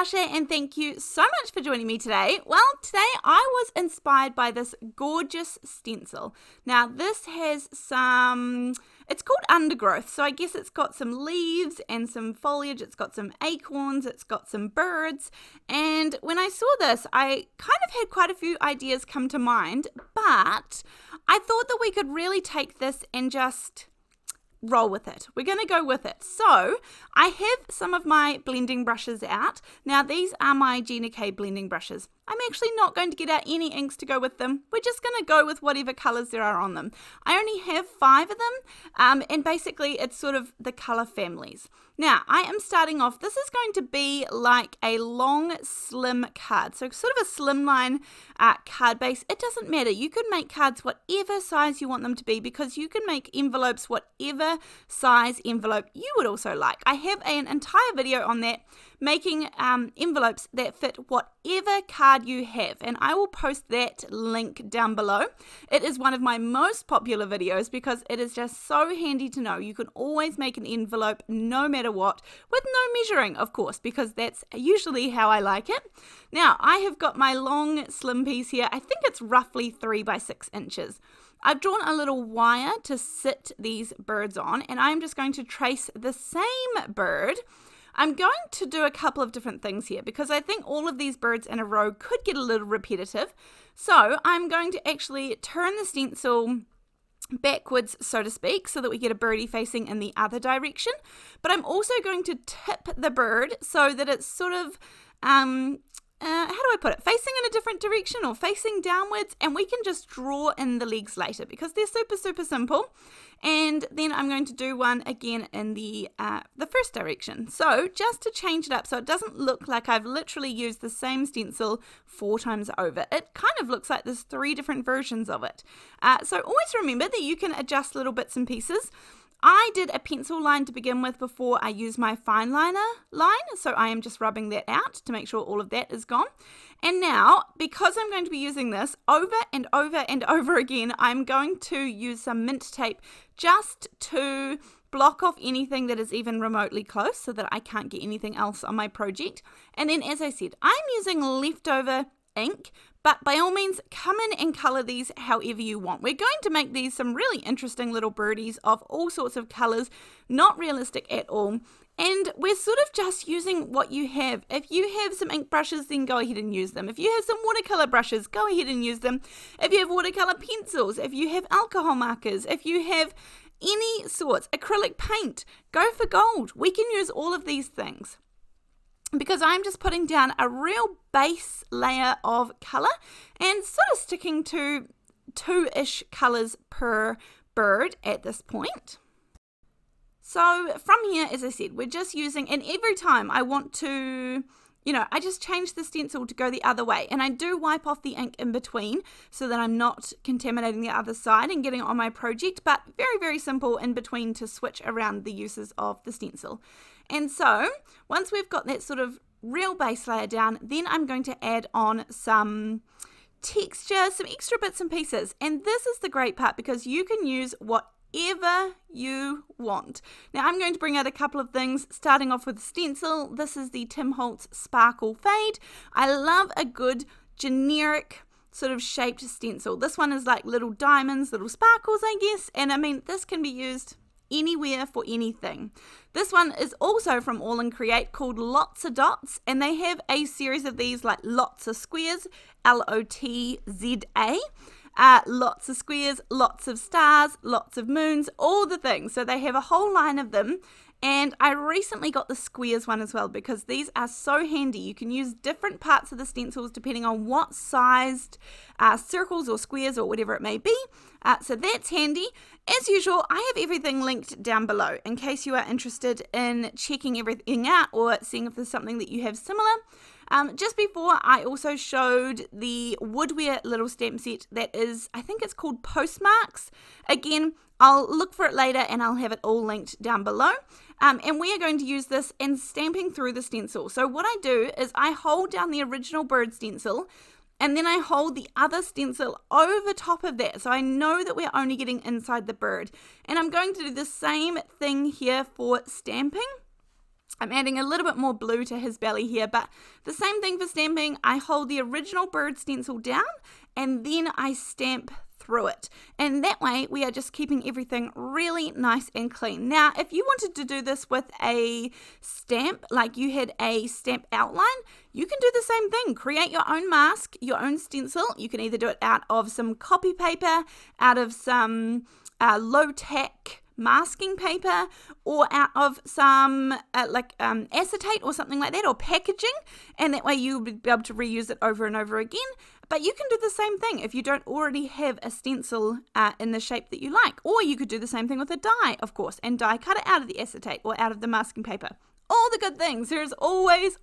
Natasha, and thank you so much for joining me today. Well, today I was inspired by this gorgeous stencil. Now, this has it's called Undergrowth, so I guess it's got some leaves and some foliage, it's got some acorns, it's got some birds, and when I saw this, I kind of had quite a few ideas come to mind, but I thought that we could really take this and just roll with it. We're going to go with it. So I have some of my blending brushes out. Now these are my Gina K blending brushes. I'm actually not going to get out any inks to go with them. We're just going to go with whatever colours there are on them. I only have 5 of them, and basically it's sort of the colour families. Now I am starting off, this is going to be like a long slim card, so sort of a slimline card base. It doesn't matter, you can make cards whatever size you want them to be, because you can make envelopes whatever size envelope you would also like. I have an entire video on that, making envelopes that fit whatever card you have, and I will post that link down below. It is one of my most popular videos because it is just so handy to know. You can always make an envelope no matter what, with no measuring, of course, because that's usually how I like it. Now I have got my long slim piece here. I think it's roughly 3 by 6 inches. I've drawn a little wire to sit these birds on, and I'm just going to trace the same bird. I'm going to do a couple of different things here because I think all of these birds in a row could get a little repetitive. So I'm going to actually turn the stencil backwards, so to speak, so that we get a birdie facing in the other direction. But I'm also going to tip the bird so that it's sort of, how do I put it, facing in a different direction or facing downwards, and we can just draw in the legs later because they're super simple. And then I'm going to do one again in the first direction. So just to change it up so it doesn't look like I've literally used the same stencil 4 times over. It kind of looks like there's 3 different versions of it. So always remember that you can adjust little bits and pieces. I did a pencil line to begin with before I used my fine liner line, so I am just rubbing that out to make sure all of that is gone. And now, because I'm going to be using this over and over and over again, I'm going to use some mint tape just to block off anything that is even remotely close so that I can't get anything else on my project. And then, as I said, I'm using leftover ink, but by all means come in and colour these however you want. We're going to make these some really interesting little birdies of all sorts of colours, not realistic at all, and we're sort of just using what you have. If you have some ink brushes, then go ahead and use them. If you have some watercolour brushes, go ahead and use them. If you have watercolour pencils, if you have alcohol markers, if you have any sorts, acrylic paint, go for gold. We can use all of these things, because I'm just putting down a real base layer of colour and sort of sticking to 2-ish colours per bird at this point. So from here, as I said, we're just using, and every time I want to, I just change the stencil to go the other way, and I do wipe off the ink in between so that I'm not contaminating the other side and getting it on my project, but very simple in between to switch around the uses of the stencil. And so once we've got that sort of real base layer down, then I'm going to add on some texture, some extra bits and pieces. And this is the great part, because you can use whatever you want. Now I'm going to bring out a couple of things, starting off with the stencil. This is the Tim Holtz Sparkle Fade. I love a good generic sort of shaped stencil. This one is like little diamonds, little sparkles, I guess. And I mean, this can be used anywhere for anything. This one is also from All in Create, called LOTZA Dots, and they have a series of these like LOTZA squares, LOTZA. Lots of squares, lots of stars, lots of moons, all the things. So they have a whole line of them. And I recently got the squares one as well, because these are so handy. You can use different parts of the stencils depending on what sized circles or squares or whatever it may be. So that's handy. As usual, I have everything linked down below in case you are interested in checking everything out or seeing if there's something that you have similar. Just before, I also showed the Woodware little stamp set that is, I think it's called Postmarks. Again, I'll look for it later and I'll have it all linked down below. And we are going to use this in stamping through the stencil. So what I do is I hold down the original bird stencil, and then I hold the other stencil over top of that, so I know that we're only getting inside the bird. And I'm going to do the same thing here for stamping. I'm adding a little bit more blue to his belly here, but the same thing for stamping. I hold the original bird stencil down and then I stamp through it. And that way we are just keeping everything really nice and clean. Now, if you wanted to do this with a stamp, like you had a stamp outline, you can do the same thing. Create your own mask, your own stencil. You can either do it out of some copy paper, out of some low-tack masking paper, or out of some acetate or something like that, or packaging, and that way you'll be able to reuse it over and over again. But you can do the same thing if you don't already have a stencil in the shape that you like, or you could do the same thing with a die, of course, and die cut it out of the acetate or out of the masking paper. All the good things. There's always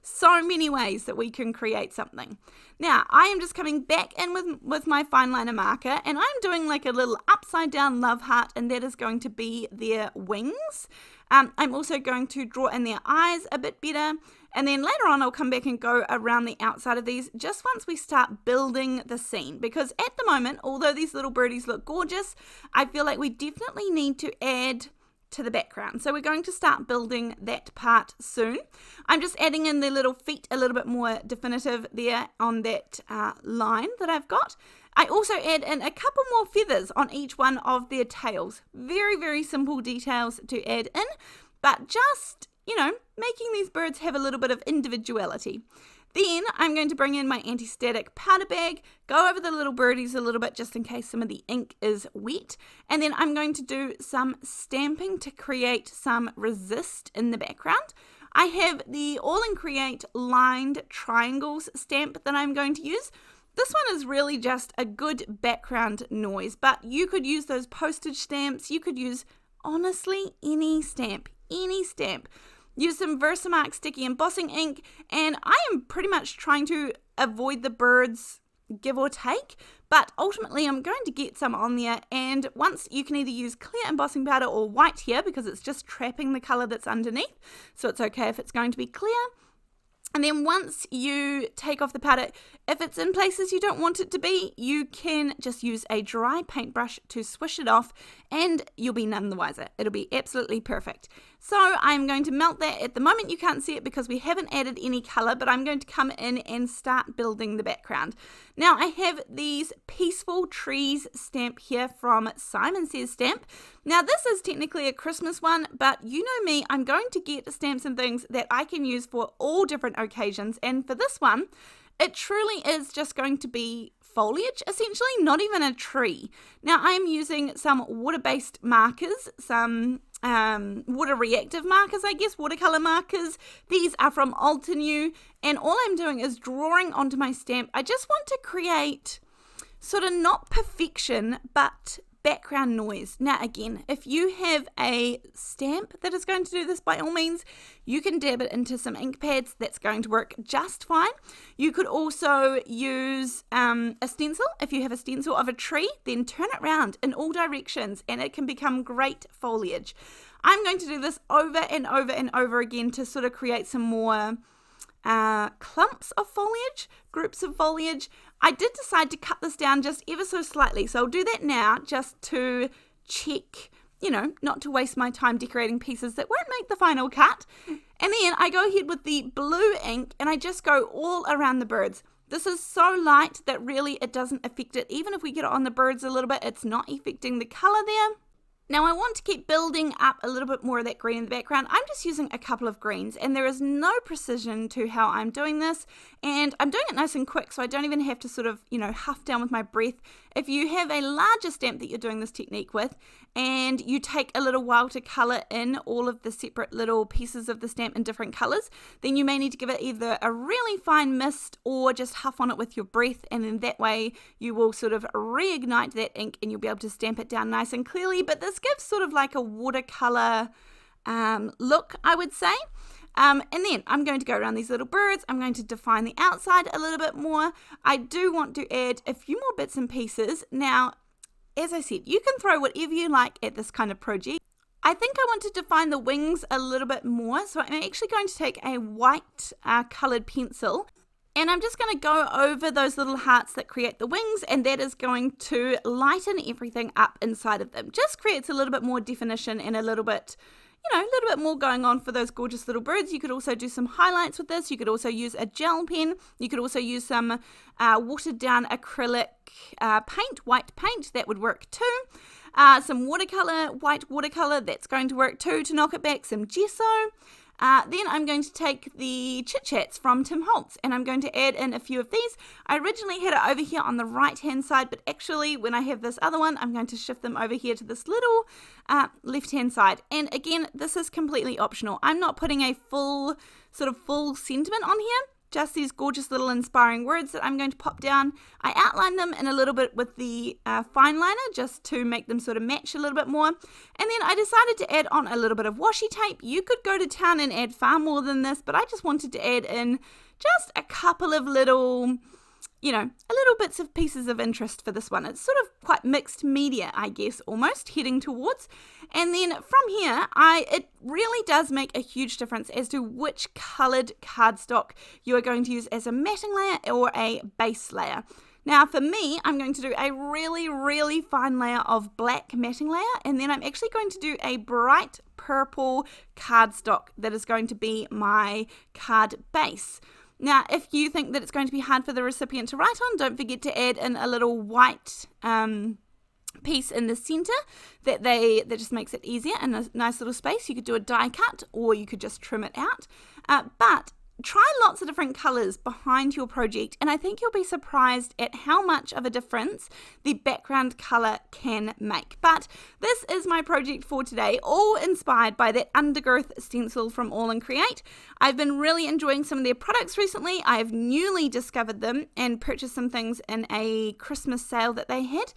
so many ways that we can create something. Now, I am just coming back in with my fine liner marker, and I'm doing like a little upside down love heart, and that is going to be their wings. I'm also going to draw in their eyes a bit better, and then later on I'll come back and go around the outside of these just once we start building the scene, because at the moment, although these little birdies look gorgeous, I feel like we definitely need to add to the background. So we're going to start building that part soon. I'm just adding in the little feet a little bit more definitive there on that line that I've got. I also add in a couple more feathers on each one of their tails. Very, very simple details to add in, but just, making these birds have a little bit of individuality. Then I'm going to bring in my anti-static powder bag, go over the little birdies a little bit just in case some of the ink is wet, and then I'm going to do some stamping to create some resist in the background. I have the All in Create lined triangles stamp that I'm going to use. This one is really just a good background noise, but you could use those postage stamps. You could use, honestly, any stamp. Use some Versamark sticky embossing ink, and I am pretty much trying to avoid the birds, give or take, but ultimately I'm going to get some on there, and once you can either use clear embossing powder or white here because it's just trapping the colour that's underneath, so it's okay if it's going to be clear. And then once you take off the powder, if it's in places you don't want it to be, you can just use a dry paintbrush to swish it off and you'll be none the wiser. It'll be absolutely perfect. So I'm going to melt that. At the moment you can't see it because we haven't added any colour, but I'm going to come in and start building the background. Now I have these Peaceful Trees stamp here from Simon Says Stamp. Now this is technically a Christmas one, but you know me, I'm going to get stamps and things that I can use for all different occasions, and for this one, it truly is just going to be foliage, essentially, not even a tree. Now I'm using some water-based markers, some water reactive markers, I guess, watercolor markers. These are from Altenew, and all I'm doing is drawing onto my stamp. I just want to create sort of not perfection, but background noise. Now again, if you have a stamp that is going to do this, by all means, you can dab it into some ink pads. That's going to work just fine. You could also use a stencil. If you have a stencil of a tree, then turn it around in all directions and it can become great foliage. I'm going to do this over and over and over again to sort of create some more clumps of foliage, groups of foliage. I did decide to cut this down just ever so slightly, so I'll do that now just to check, not to waste my time decorating pieces that won't make the final cut. And then I go ahead with the blue ink and I just go all around the birds. This is so light that really it doesn't affect it. Even if we get it on the birds a little bit, it's not affecting the colour there. Now I want to keep building up a little bit more of that green in the background. I'm just using a couple of greens and there is no precision to how I'm doing this, and I'm doing it nice and quick so I don't even have to sort of, huff down with my breath. If you have a larger stamp that you're doing this technique with and you take a little while to colour in all of the separate little pieces of the stamp in different colours, then you may need to give it either a really fine mist or just huff on it with your breath, and then that way you will sort of reignite that ink and you'll be able to stamp it down nice and clearly. But this gives sort of like a watercolour look, I would say. And then I'm going to go around these little birds. I'm going to define the outside a little bit more. I do want to add a few more bits and pieces. Now, as I said, you can throw whatever you like at this kind of project. I think I want to define the wings a little bit more. So I'm actually going to take a white coloured pencil and I'm just going to go over those little hearts that create the wings, and that is going to lighten everything up inside of them. Just creates a little bit more definition and a little bit, a little bit more going on for those gorgeous little birds. You could also do some highlights with this. You could also use a gel pen. You could also use some watered down acrylic paint, white paint. That would work too. Some watercolor, white watercolor. That's going to work too to knock it back. Some gesso. Then I'm going to take the Chit Chats from Tim Holtz and I'm going to add in a few of these. I originally had it over here on the right hand side, but actually when I have this other one, I'm going to shift them over here to this little left hand side. And again, this is completely optional. I'm not putting a full sentiment on here. Just these gorgeous little inspiring words that I'm going to pop down. I outline them in a little bit with the fine liner just to make them sort of match a little bit more. And then I decided to add on a little bit of washi tape. You could go to town and add far more than this, but I just wanted to add in just a couple of little bits of pieces of interest for this one. It's sort of quite mixed media, I guess, almost heading towards. And then from here, it really does make a huge difference as to which coloured cardstock you are going to use as a matting layer or a base layer. Now for me, I'm going to do a really, really fine layer of black matting layer, and then I'm actually going to do a bright purple cardstock that is going to be my card base. Now, if you think that it's going to be hard for the recipient to write on, don't forget to add in a little white piece in the center that just makes it easier and a nice little space. You could do a die cut or you could just trim it out. But try lots of different colors behind your project, and I think you'll be surprised at how much of a difference the background color can make. But this is my project for today, all inspired by that Undergrowth stencil from All and Create. I've been really enjoying some of their products recently. I've newly discovered them and purchased some things in a Christmas sale that they had,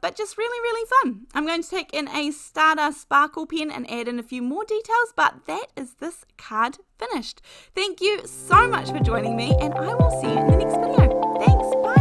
but just really, really fun. I'm going to take in a Starter Sparkle pen and add in a few more details, but that is this card finished. Thank you so much for joining me, and I will see you in the next video. Thanks, bye.